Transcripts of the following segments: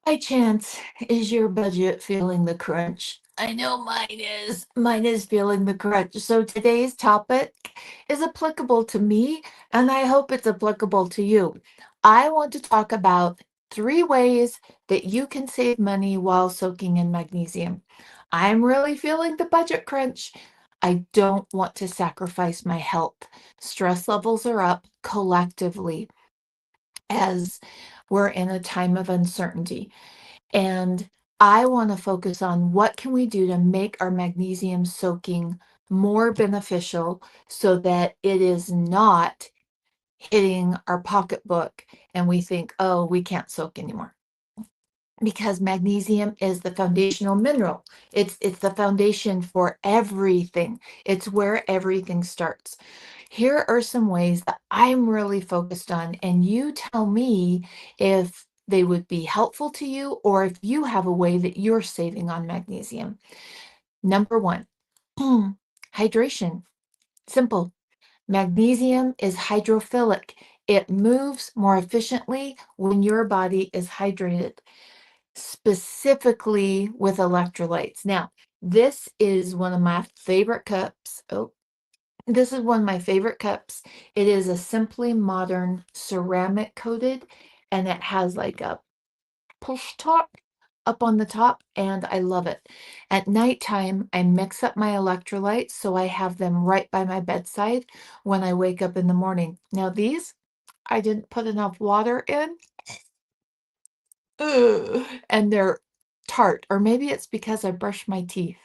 By chance, is your budget feeling the crunch? I know mine is. Mine is feeling the crunch. So today's topic is applicable to me, and I hope it's applicable to you. I want to talk about 3 ways that you can save money while soaking in magnesium. I'm really feeling the budget crunch. I don't want to sacrifice my health. Stress levels are up collectively as we're in a time of uncertainty. And I want to focus on what can we do to make our magnesium soaking more beneficial so that it is not hitting our pocketbook and we think, oh, we can't soak anymore. Because magnesium is the foundational mineral. It's the foundation for everything. It's where everything starts. Here are some ways that I'm really focused on, and you tell me if they would be helpful to you or if you have a way that you're saving on magnesium. Number one, hydration. Simple. Magnesium is hydrophilic. It moves more efficiently when your body is hydrated, specifically with electrolytes. Now, this is one of my favorite cups. Oh, this is one of my favorite cups. It is a Simply Modern ceramic coated, and it has like a push top up on the top, and I love it. At nighttime, I mix up my electrolytes so I have them right by my bedside when I wake up in the morning. Now, these, I didn't put enough water in. Ugh, and they're tart, or maybe it's because I brushed my teeth.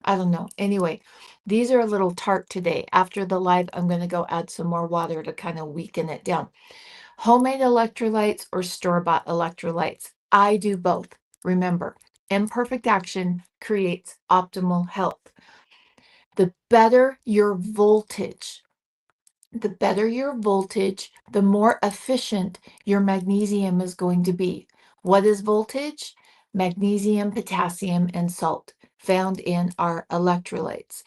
I don't know. Anyway, these are a little tart today. After the live, I'm going to go add some more water to kind of weaken it down. Homemade electrolytes or store-bought electrolytes. I do both. Remember, imperfect action creates optimal health. The better your voltage, the more efficient your magnesium is going to be. What is voltage? Magnesium, potassium, and salt found in our electrolytes.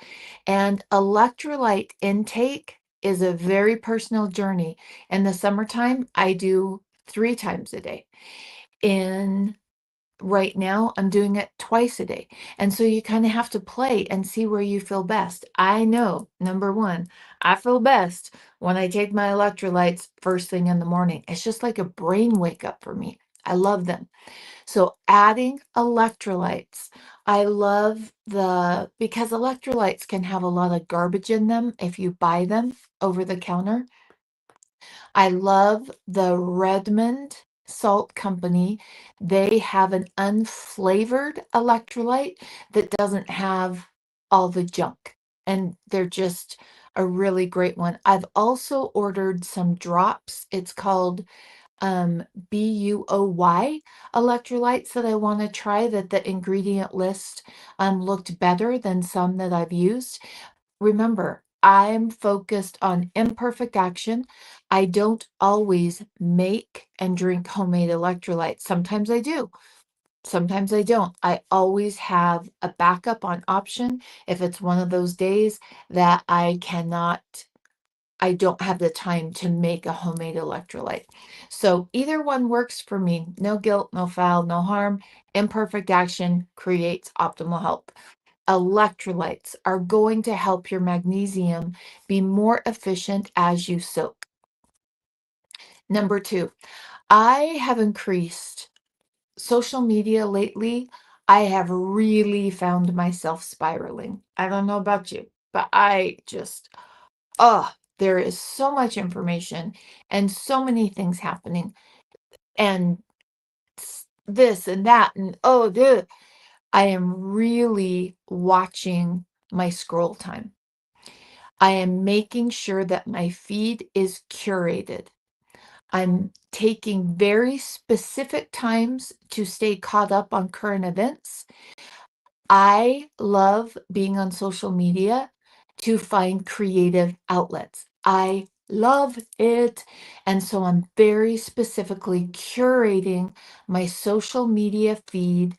And electrolyte intake is a very personal journey. In the summertime, I do 3 times a day. In Right now, I'm doing it twice a day. And so you kind of have to play and see where you feel best. I know, number one, I feel best when I take my electrolytes first thing in the morning. It's just like a brain wake up for me. I love them. So adding electrolytes, I love because electrolytes can have a lot of garbage in them if you buy them over the counter. I love the Redmond Salt Company. They have an unflavored electrolyte that doesn't have all the junk, and they're just a really great one. I've also ordered some drops. It's called BUOY electrolytes that I want to try, that the ingredient list looked better than some that I've used. Remember, I'm focused on imperfect action. I don't always make and drink homemade electrolytes. Sometimes I do. Sometimes I don't. I always have a backup on option if it's one of those days that I don't have the time to make a homemade electrolyte. So either one works for me. No guilt, no foul, no harm. Imperfect action creates optimal health. Electrolytes are going to help your magnesium be more efficient as you soak. Number 2, I have increased social media lately. I have really found myself spiraling. I don't know about you, but there is so much information and so many things happening, and this and that, and I am really watching my scroll time. I am making sure that my feed is curated. I'm taking very specific times to stay caught up on current events. I love being on social media to find creative outlets. I love it. And so I'm very specifically curating my social media feed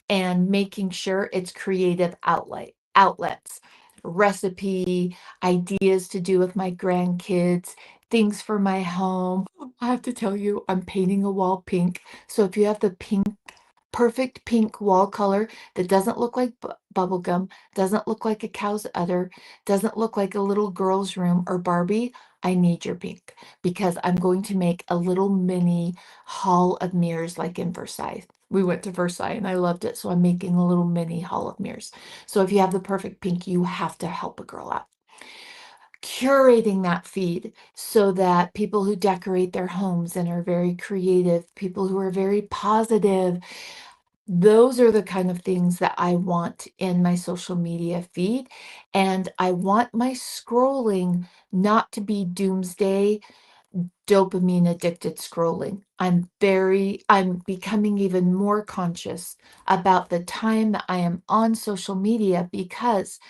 and making sure it's creative outlets, recipe, ideas to do with my grandkids, things for my home. I have to tell you, I'm painting a wall pink. So if you have the perfect pink wall color that doesn't look like bubble gum, doesn't look like a cow's udder, doesn't look like a little girl's room or Barbie, I need your pink because I'm going to make a little mini hall of mirrors like in Versailles. We went to Versailles and I loved it, so I'm making a little mini hall of mirrors. So if you have the perfect pink, you have to help a girl out. Curating that feed so that people who decorate their homes and are very creative, people who are very positive, those are the kind of things that I want in my social media feed. And I want my scrolling not to be doomsday, dopamine addicted scrolling. I'm becoming even more conscious about the time that I am on social media because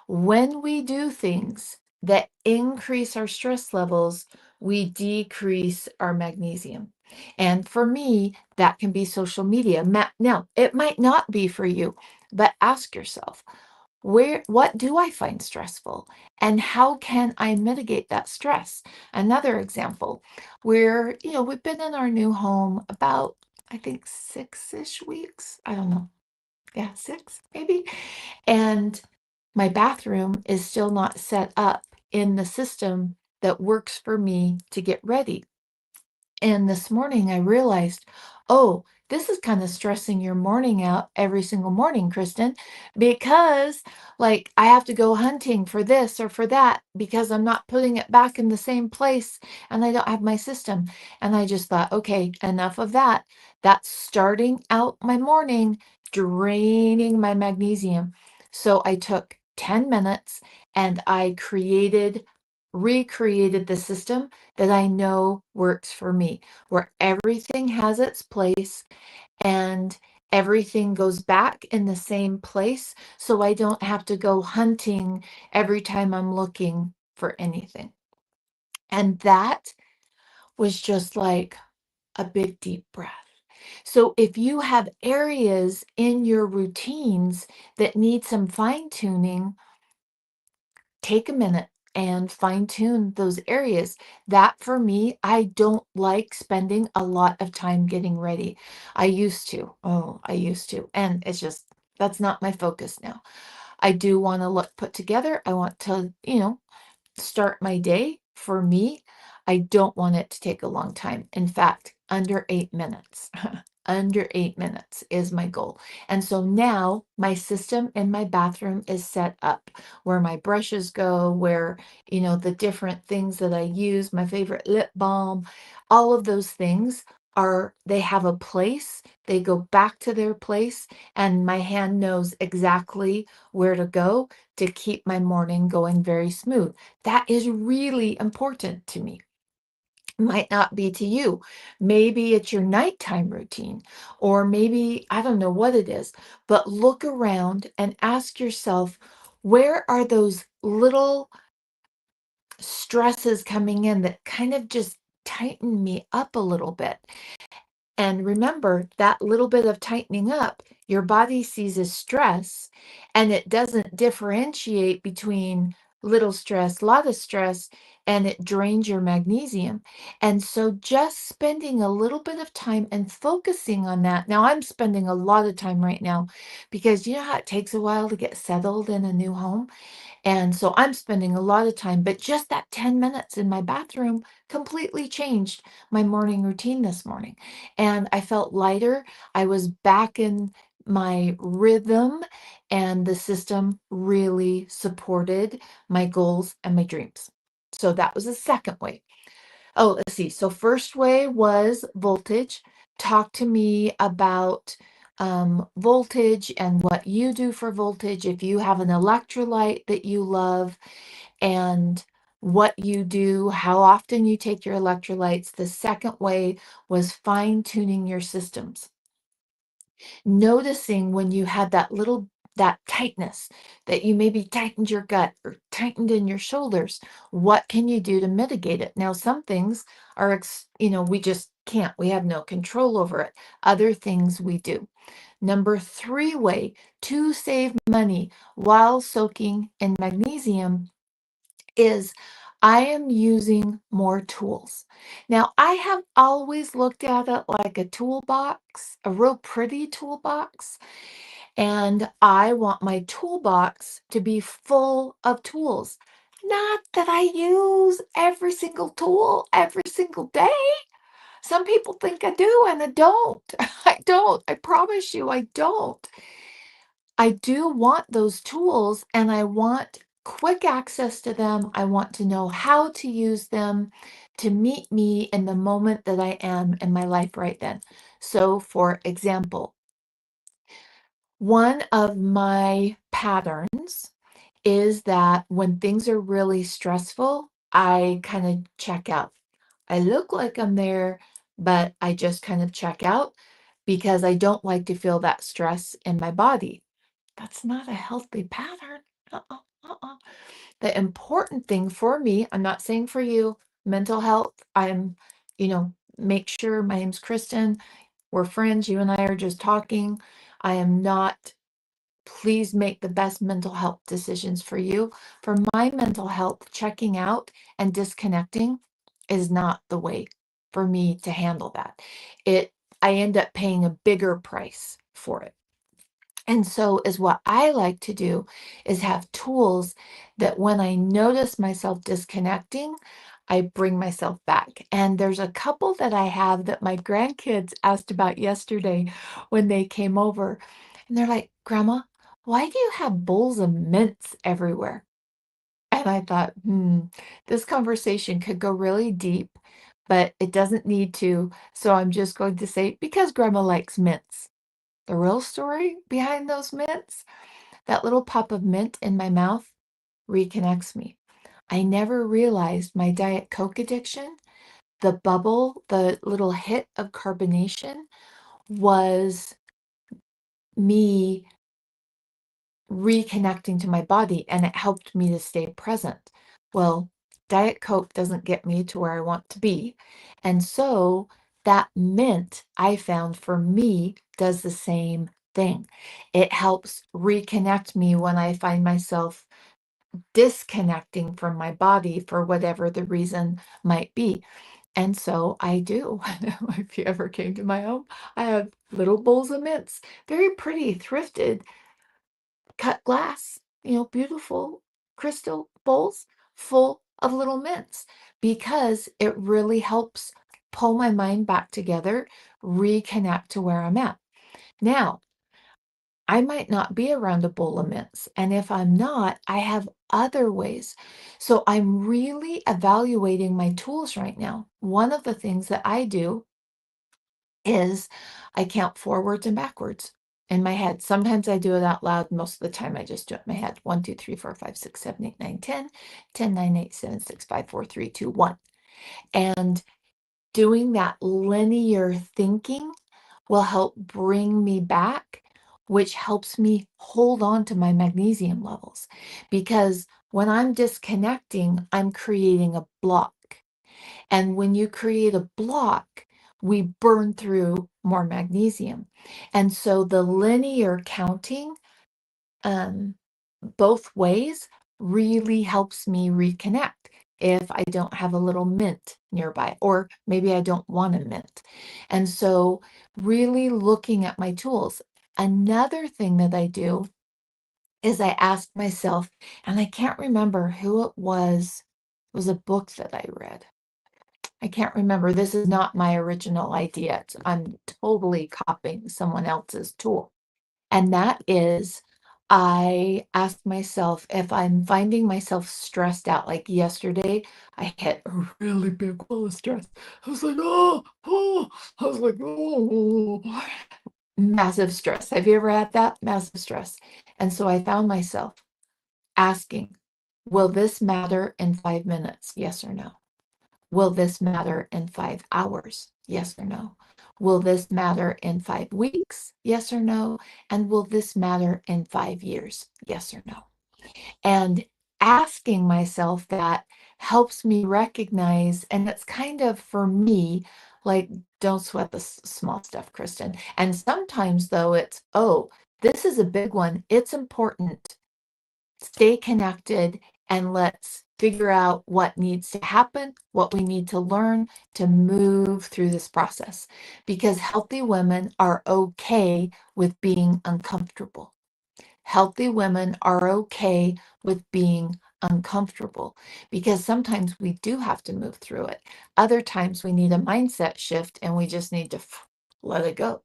when we do things that increase our stress levels, we decrease our magnesium. And for me, that can be social media. Now, it might not be for you, but ask yourself, what do I find stressful? And how can I mitigate that stress? Another example, we've been in our new home about, I think, 6-ish weeks. I don't know. Yeah, 6 maybe. And my bathroom is still not set up in the system that works for me to get ready. And this morning I realized, oh, this is kind of stressing your morning out every single morning, Kristen, because like I have to go hunting for this or for that because I'm not putting it back in the same place and I don't have my system. And I just thought, okay, enough of that. That's starting out my morning, draining my magnesium. So I took 10 minutes and I recreated the system that I know works for me, where everything has its place and everything goes back in the same place. So I don't have to go hunting every time I'm looking for anything. And that was just like a big, deep breath. So if you have areas in your routines that need some fine tuning, take a minute and fine tune those areas. That for me, I don't like spending a lot of time getting ready. I used to. Oh, I used to. And it's just, that's not my focus now. I do want to look put together. I want to, start my day. For me, I don't want it to take a long time. In fact, under 8 minutes. Under 8 minutes is my goal. And so now my system in my bathroom is set up where my brushes go, where, the different things that I use, my favorite lip balm, all of those things they have a place, they go back to their place, and my hand knows exactly where to go to keep my morning going very smooth. That is really important to me. Might not be to you. Maybe it's your nighttime routine, or maybe I don't know what it is, but look around and ask yourself, where are those little stresses coming in that kind of just tighten me up a little bit? And remember, that little bit of tightening up, your body sees as stress, and it doesn't differentiate between little stress, lot of stress, and it drains your magnesium. And so just spending a little bit of time and focusing on that. Now, I'm spending a lot of time right now because you know how it takes a while to get settled in a new home? And so I'm spending a lot of time, but just that 10 minutes in my bathroom completely changed my morning routine this morning. And I felt lighter. I was back in my rhythm, and the system really supported my goals and my dreams. So that was the second way. Oh, let's see. So first way was voltage. Talk to me about voltage and what you do for voltage. If you have an electrolyte that you love and what you do, how often you take your electrolytes. The second way was fine tuning your systems, noticing when you had that tightness, that you maybe tightened your gut or tightened in your shoulders. What can you do to mitigate it? Now, some things are we just can't, we have no control over it. Other things we do. Number 3 way to save money while soaking in magnesium is I am using more tools. Now, I have always looked at it like a toolbox, a real pretty toolbox, and I want my toolbox to be full of tools. Not that I use every single tool every single day. Some people think I do, and I don't. I don't. I promise you, I don't. I do want those tools and I want quick access to them. I want to know how to use them to meet me in the moment that I am in my life right then. So, for example, one of my patterns is that when things are really stressful, I kind of check out. I look like I'm there, but I just kind of check out because I don't like to feel that stress in my body. That's not a healthy pattern. Uh-uh, uh-uh. The important thing for me, I'm not saying for you, mental health, make sure my name's Kristen. We're friends. You and I are just talking. I am not, please make the best mental health decisions for you. For my mental health, checking out and disconnecting is not the way for me to handle that. I end up paying a bigger price for it. And so is what I like to do is have tools that when I notice myself disconnecting, I bring myself back. And there's a couple that I have that my grandkids asked about yesterday when they came over. And they're like, Grandma, why do you have bowls of mints everywhere? And I thought, this conversation could go really deep, but it doesn't need to. So I'm just going to say, because Grandma likes mints. The real story behind those mints, that little pop of mint in my mouth reconnects me. I never realized my Diet Coke addiction, the bubble, the little hit of carbonation was me reconnecting to my body and it helped me to stay present. Well, Diet Coke doesn't get me to where I want to be. And so that mint I found for me does the same thing. It helps reconnect me when I find myself disconnecting from my body for whatever the reason might be. And so I do. If you ever came to my home, I have little bowls of mints, very pretty, thrifted cut glass, beautiful crystal bowls full of little mints because it really helps pull my mind back together, reconnect to where I'm at. Now, I might not be around a bowl of mints. And if I'm not, I have other ways. So I'm really evaluating my tools right now. One of the things that I do is I count forwards and backwards in my head. Sometimes I do it out loud. Most of the time I just do it in my head. 1, 2, 3, 4, 5, 6, 7, 8, 9, 10, 10, 9, 8, 7, 6, 5, 4, 3, 2, 1. And doing that linear thinking will help bring me back, which helps me hold on to my magnesium levels. Because when I'm disconnecting, I'm creating a block. And when you create a block, we burn through more magnesium. And so the linear counting, um, both ways, really helps me reconnect if I don't have a little mint nearby, or maybe I don't want a mint. And so, really looking at my tools. Another thing that I do is I ask myself, and I can't remember who it was a book that I read. I can't remember. This is not my original idea. I'm totally copying someone else's tool. And that is, I ask myself if I'm finding myself stressed out. Like yesterday, I hit a really big wall of stress. I was like, oh, I was like, oh, massive stress. Have you ever had that? Massive stress. And so I found myself asking, will this matter in 5 minutes? Yes or no? Will this matter in 5 hours? Yes or no? Will this matter in 5 weeks? Yes or no? And will this matter in 5 years? Yes or no? And asking myself that helps me recognize, and it's kind of for me, like, don't sweat the small stuff, Kristen. And sometimes, though, it's, oh, this is a big one. It's important. Stay connected and let's figure out what needs to happen, what we need to learn to move through this process. Because healthy women are okay with being uncomfortable. Healthy women are okay with being uncomfortable because sometimes we do have to move through it. Other times we need a mindset shift and we just need to let it go.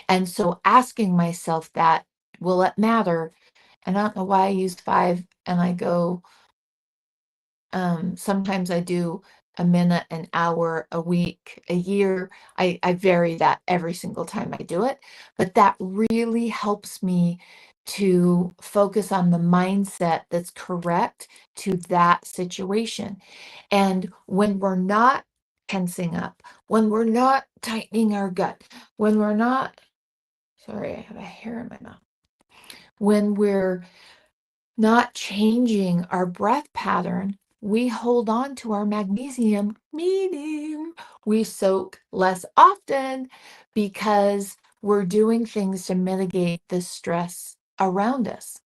And so asking myself that, will it matter? And I don't know why I used 5 and I go, sometimes I do a minute, an hour, a week, a year. I vary that every single time I do it, but that really helps me to focus on the mindset that's correct to that situation. And when we're not tensing up, when we're not tightening our gut, when we're not, sorry, I have a hair in my mouth, when we're not changing our breath pattern, we hold on to our magnesium, meaning we soak less often because we're doing things to mitigate the stress around us.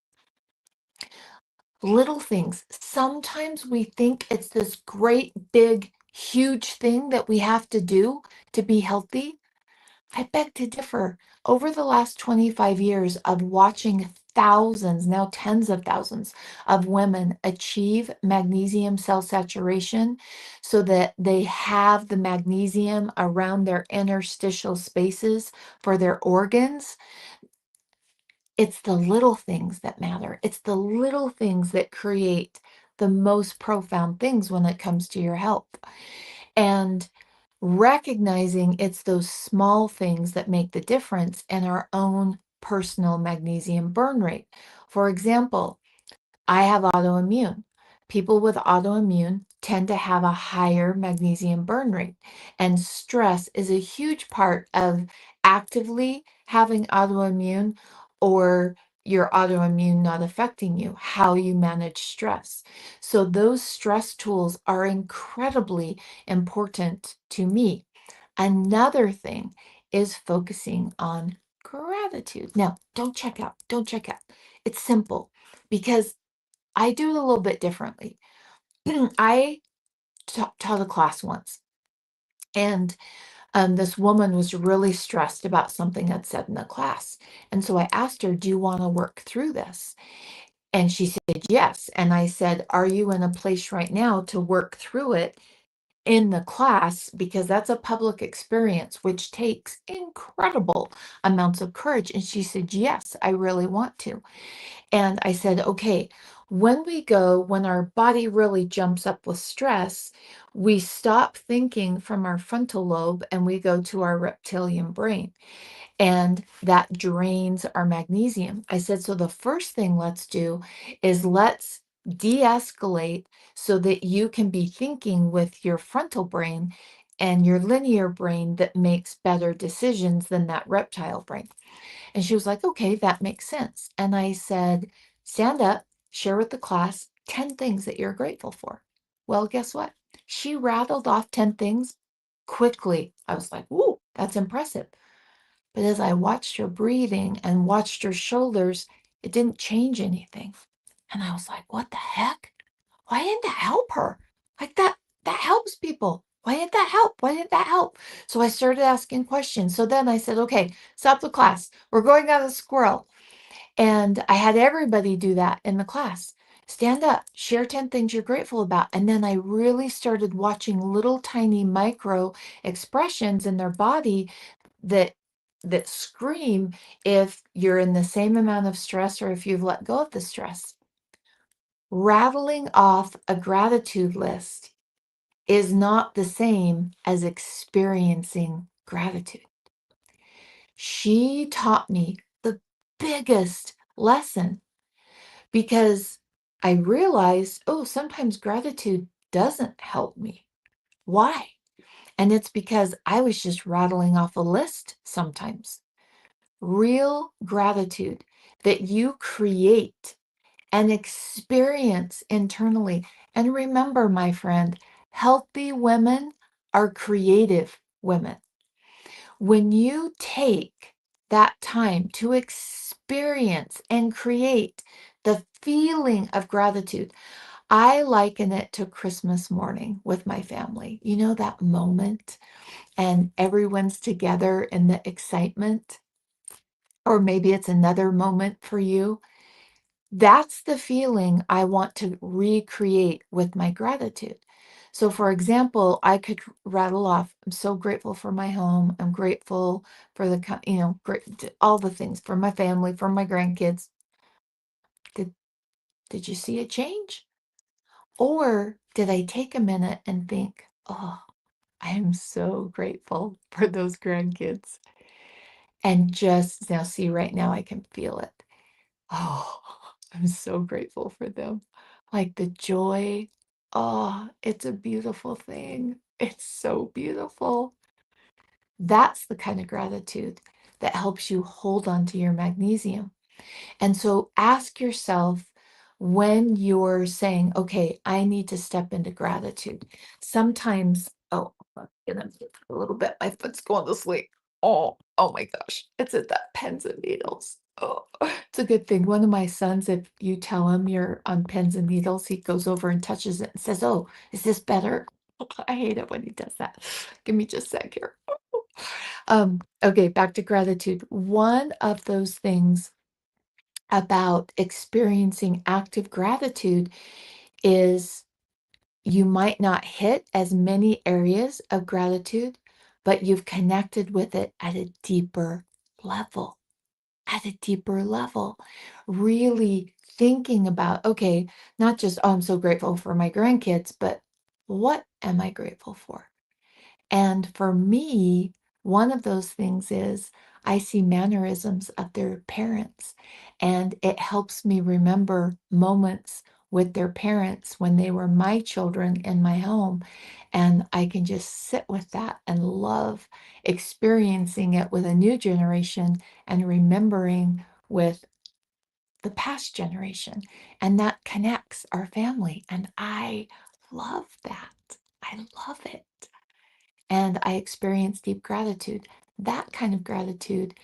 Little things. Sometimes we think it's this great, big, huge thing that we have to do to be healthy. I beg to differ. Over the last 25 years of watching thousands, now tens of thousands of women achieve magnesium cell saturation so that they have the magnesium around their interstitial spaces for their organs, it's the little things that matter. It's the little things that create the most profound things when it comes to your health. And recognizing it's those small things that make the difference in our own personal magnesium burn rate. For example, I have autoimmune. People with autoimmune tend to have a higher magnesium burn rate, and stress is a huge part of actively having autoimmune or your autoimmune not affecting you, how you manage stress. So those stress tools are incredibly important to me. Another thing is focusing on gratitude. Now, don't check out. Don't check out. It's simple because I do it a little bit differently. I taught a class once, and this woman was really stressed about something I'd said in the class. And so I asked her, do you want to work through this? And she said, yes. And I said, are you in a place right now to work through it in the class? Because that's a public experience, which takes incredible amounts of courage. And she said, yes, I really want to. And I said, okay, when our body really jumps up with stress, we stop thinking from our frontal lobe and we go to our reptilian brain. And that drains our magnesium. I said, so the first thing let's do is let's de escalate so that you can be thinking with your frontal brain and your linear brain that makes better decisions than that reptile brain. And she was like, okay, that makes sense. And I said, stand up, share with the class 10 things that you're grateful for. Well, guess what? She rattled off 10 things quickly. I was like, ooh, that's impressive. But as I watched her breathing and watched her shoulders, it didn't change anything. And I was like, what the heck? Why didn't that help her? Like that helps people. Why didn't that help? Why didn't that help? So I started asking questions. So then I said, okay, stop the class. We're going on a squirrel. And I had everybody do that in the class. Stand up, share 10 things you're grateful about. And then I really started watching little tiny micro expressions in their body that scream if you're in the same amount of stress or if you've let go of the stress. Rattling off a gratitude list is not the same as experiencing gratitude. She taught me the biggest lesson because I realized, oh, sometimes gratitude doesn't help me. Why? And it's because I was just rattling off a list sometimes. Real gratitude that you create and experience internally. And remember, my friend, healthy women are creative women. When you take that time to experience and create the feeling of gratitude, I liken it to Christmas morning with my family. You know, that moment and everyone's together in the excitement, or maybe it's another moment for you. That's the feeling I want to recreate with my gratitude. So, for example, I could rattle off, I'm so grateful for my home. I'm grateful for great, all the things for my family, for my grandkids. Did, did you see a change? Or did I take a minute and think, oh, I am so grateful for those grandkids. And just now, see, right now I can feel it. Oh, I'm so grateful for them. Like the joy. Oh, it's a beautiful thing. It's so beautiful. That's the kind of gratitude that helps you hold on to your magnesium. And so ask yourself when you're saying, okay, I need to step into gratitude. Sometimes, oh, I'm gonna move a little bit. My foot's going to sleep. Oh my gosh. It's at that pens and needles. Oh, it's a good thing. One of my sons, if you tell him you're on pens and needles, he goes over and touches it and says, oh, is this better? I hate it when he does that. Give me just a sec here. Okay, back to gratitude. One of those things about experiencing active gratitude is you might not hit as many areas of gratitude, but you've connected with it at a deeper level. At a deeper level, really thinking about, okay, not just, oh, I'm so grateful for my grandkids, but what am I grateful for? And for me, one of those things is I see mannerisms of their parents, and it helps me remember moments with their parents when they were my children in my home. And I can just sit with that and love experiencing it with a new generation and remembering with the past generation. And that connects our family. And I love that. I love it, and I experience deep gratitude. That kind of gratitude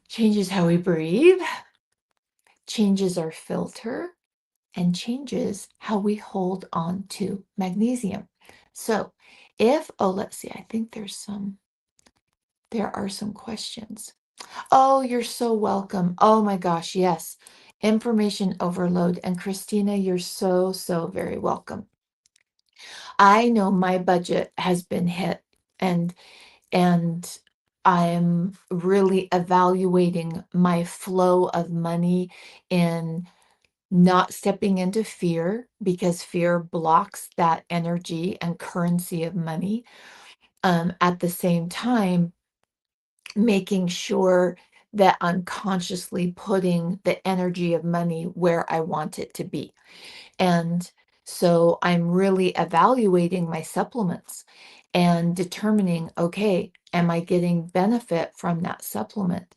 changes how we breathe, changes our filter, and changes how we hold on to magnesium. So, let's see, I think there are some questions. Oh, you're so welcome. Oh my gosh, yes. Information overload. And Christina, you're so, so very welcome. I know my budget has been hit, and and I'm really evaluating my flow of money in not stepping into fear, because fear blocks that energy and currency of money. At the same time, making sure that I'm consciously putting the energy of money where I want it to be. And so I'm really evaluating my supplements and determining, okay, am I getting benefit from that supplement?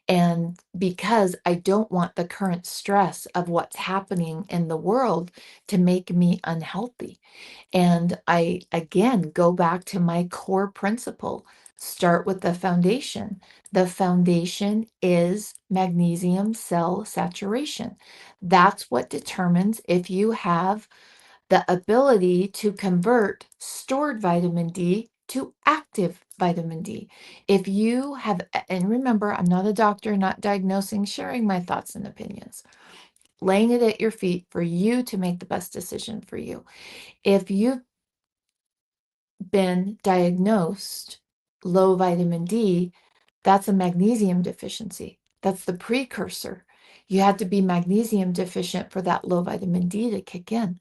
And because I don't want the current stress of what's happening in the world to make me unhealthy. And I again go back to my core principle, start with the foundation. The foundation is magnesium cell saturation. That's what determines if you have the ability to convert stored vitamin D to active vitamin D. If you have, and remember, I'm not a doctor, not diagnosing, sharing my thoughts and opinions, laying it at your feet for you to make the best decision for you. If you've been diagnosed low vitamin D, that's a magnesium deficiency. That's the precursor. You had to be magnesium deficient for that low vitamin D to kick in.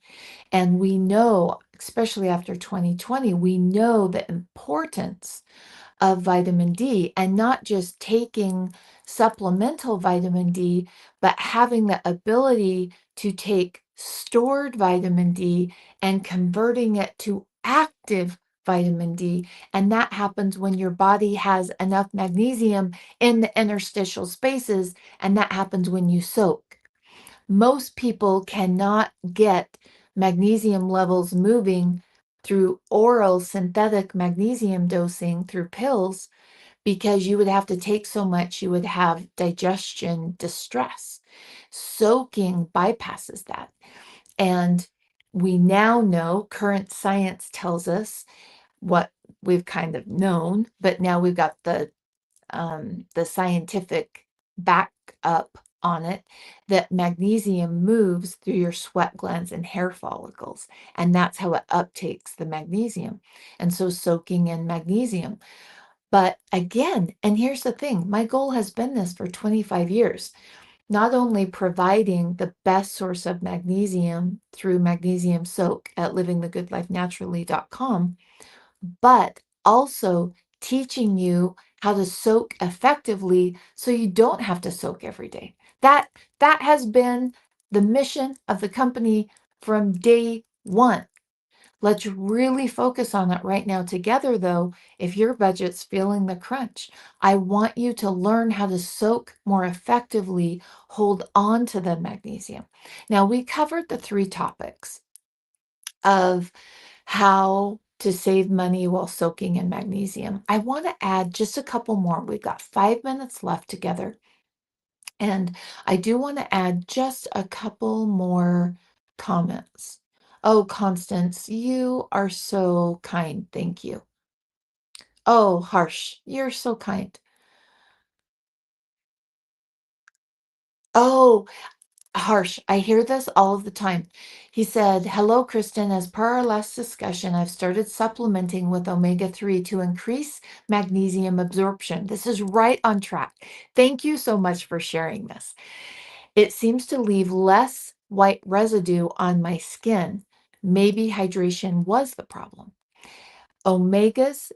And we know, especially after 2020, we know the importance of vitamin D, and not just taking supplemental vitamin D, but having the ability to take stored vitamin D and converting it to active vitamin D. And that happens when your body has enough magnesium in the interstitial spaces, and that happens when you soak. Most people cannot get magnesium levels moving through oral synthetic magnesium dosing through pills, because you would have to take so much, you would have digestion distress. Soaking bypasses that. And we now know, current science tells us what we've kind of known, but now we've got the scientific backup on it, that magnesium moves through your sweat glands and hair follicles, and that's how it uptakes the magnesium. And so soaking in magnesium. But again, and here's the thing, my goal has been this for 25 years, not only providing the best source of magnesium through magnesium soak at livingthegoodlifenaturally.com, but also teaching you how to soak effectively so you don't have to soak every day. That has been the mission of the company from day one. Let's really focus on it right now together, though. If your budget's feeling the crunch, I want you to learn how to soak more effectively, hold on to the magnesium. Now, we covered the 3 topics of how to save money while soaking in magnesium. I want to add just a couple more. We've got 5 minutes left together. And I do want to add just a couple more comments. Oh, Constance, you are so kind. Thank you. Oh, Harsh, you're so kind. Oh, Harsh, I hear this all of the time. He said, "Hello, Kristen. As per our last discussion, I've started supplementing with omega-3 to increase magnesium absorption." This is right on track. Thank you so much for sharing this. "It seems to leave less white residue on my skin. Maybe hydration was the problem." Omegas,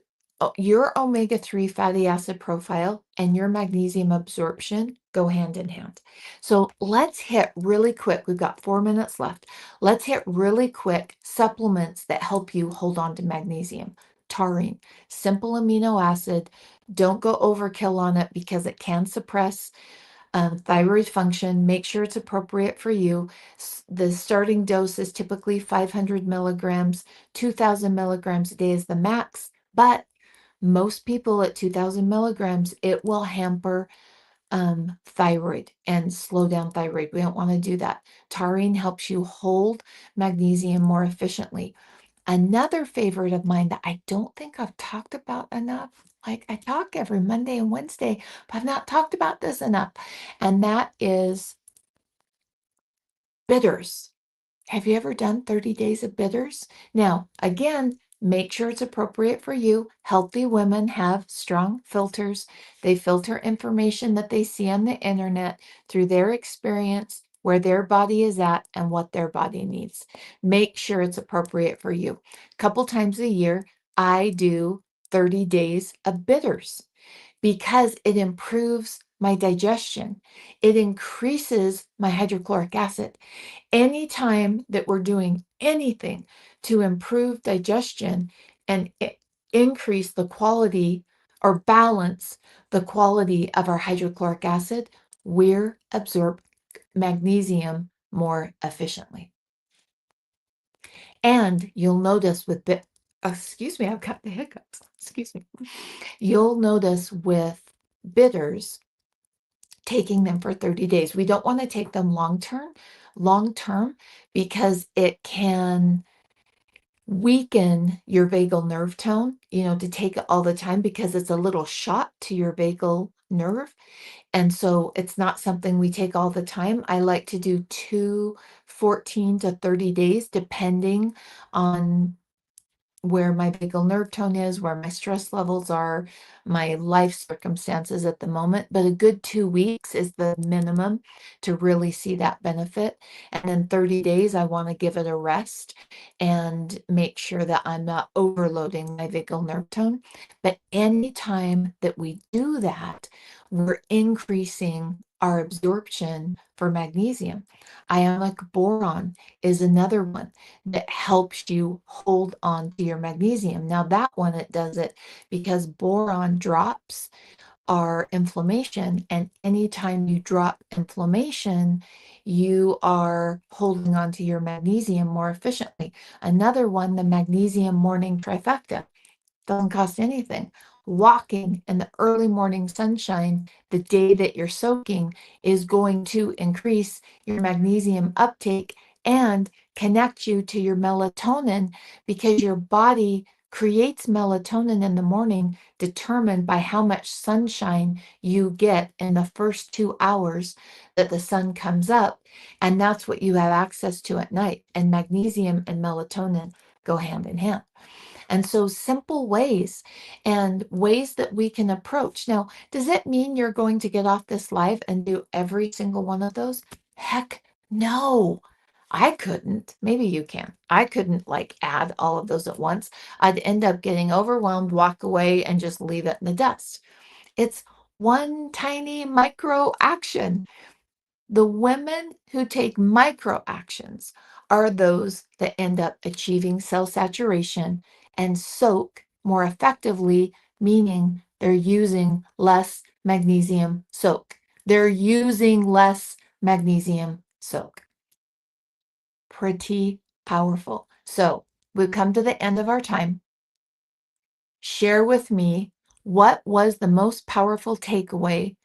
your omega-3 fatty acid profile and your magnesium absorption go hand in hand. So let's hit really quick. We've got 4 minutes left. Let's hit really quick supplements that help you hold on to magnesium. Taurine, simple amino acid. Don't go overkill on it because it can suppress thyroid function. Make sure it's appropriate for you. The starting dose is typically 500 milligrams, 2,000 milligrams a day is the max, but most people at 2,000 milligrams, it will hamper thyroid and slow down thyroid. We don't want to do that. Taurine helps you hold magnesium more efficiently. Another favorite of mine that I don't think I've talked about enough, like I talk every Monday and Wednesday, but I've not talked about this enough, and that is bitters. Have you ever done 30 days of bitters? Now, again, make sure it's appropriate for you. Healthy women have strong filters. They filter information that they see on the internet through their experience, where their body is at, and what their body needs. Make sure it's appropriate for you. A couple times a year, I do 30 days of bitters because it improves my digestion. It increases my hydrochloric acid. Anytime that we're doing anything to improve digestion and increase the quality or balance the quality of our hydrochloric acid, we're absorb magnesium more efficiently. And you'll notice with excuse me, I've got the hiccups. Excuse me. You'll notice with bitters, taking them for 30 days. We don't want to take them long term, because it can weaken your vagal nerve tone, to take it all the time because it's a little shot to your vagal nerve. And so it's not something we take all the time. I like to do 14 to 30 days, depending on where my vagal nerve tone is, where my stress levels are, my life circumstances at the moment. But a good 2 weeks is the minimum to really see that benefit. And then 30 days, I want to give it a rest and make sure that I'm not overloading my vagal nerve tone. But anytime that we do that, we're increasing our absorption for magnesium. Ionic boron is another one that helps you hold on to your magnesium. Now that one, it does it because boron drops our inflammation, and anytime you drop inflammation, you are holding on to your magnesium more efficiently. Another one, the magnesium morning trifecta, doesn't cost anything. Walking in the early morning sunshine the day that you're soaking is going to increase your magnesium uptake and connect you to your melatonin because your body creates melatonin in the morning determined by how much sunshine you get in the first 2 hours that the sun comes up. And that's what you have access to at night. And magnesium and melatonin go hand in hand. And so simple ways and ways that we can approach. Now, does it mean you're going to get off this live and do every single one of those? Heck no. I couldn't. Maybe you can. I couldn't like add all of those at once. I'd end up getting overwhelmed, walk away, and just leave it in the dust. It's one tiny micro action. The women who take micro actions are those that end up achieving cell saturation and soak more effectively, meaning they're using less magnesium soak. They're using less magnesium soak. Pretty powerful. So we've come to the end of our time. Share with me what was the most powerful takeaway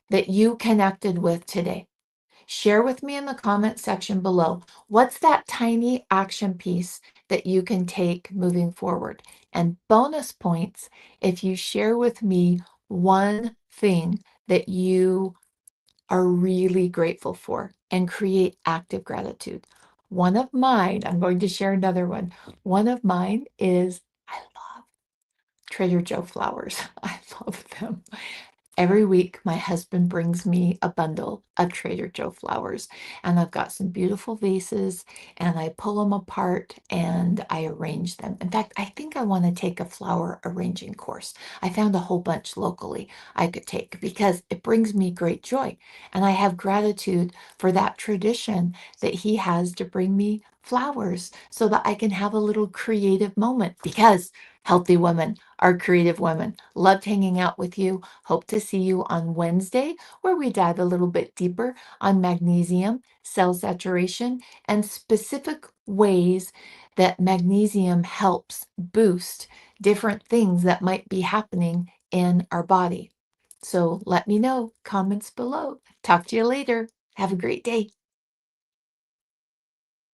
that you connected with today. Share with me in the comment section below. What's that tiny action piece that you can take moving forward? And bonus points if you share with me one thing that you are really grateful for and create active gratitude. One of mine, I'm going to share another one. One of mine is I love Trader Joe flowers. I love them. Every week, my husband brings me a bundle of Trader Joe flowers, and I've got some beautiful vases, and I pull them apart and I arrange them. In fact, I think I want to take a flower arranging course. I found a whole bunch locally I could take because it brings me great joy, and I have gratitude for that tradition that he has to bring me flowers so that I can have a little creative moment because healthy women are creative women. Loved hanging out with you. Hope to see you on Wednesday, where we dive a little bit deeper on magnesium, cell saturation, and specific ways that magnesium helps boost different things that might be happening in our body. So let me know, comments below. Talk to you later. Have a great day.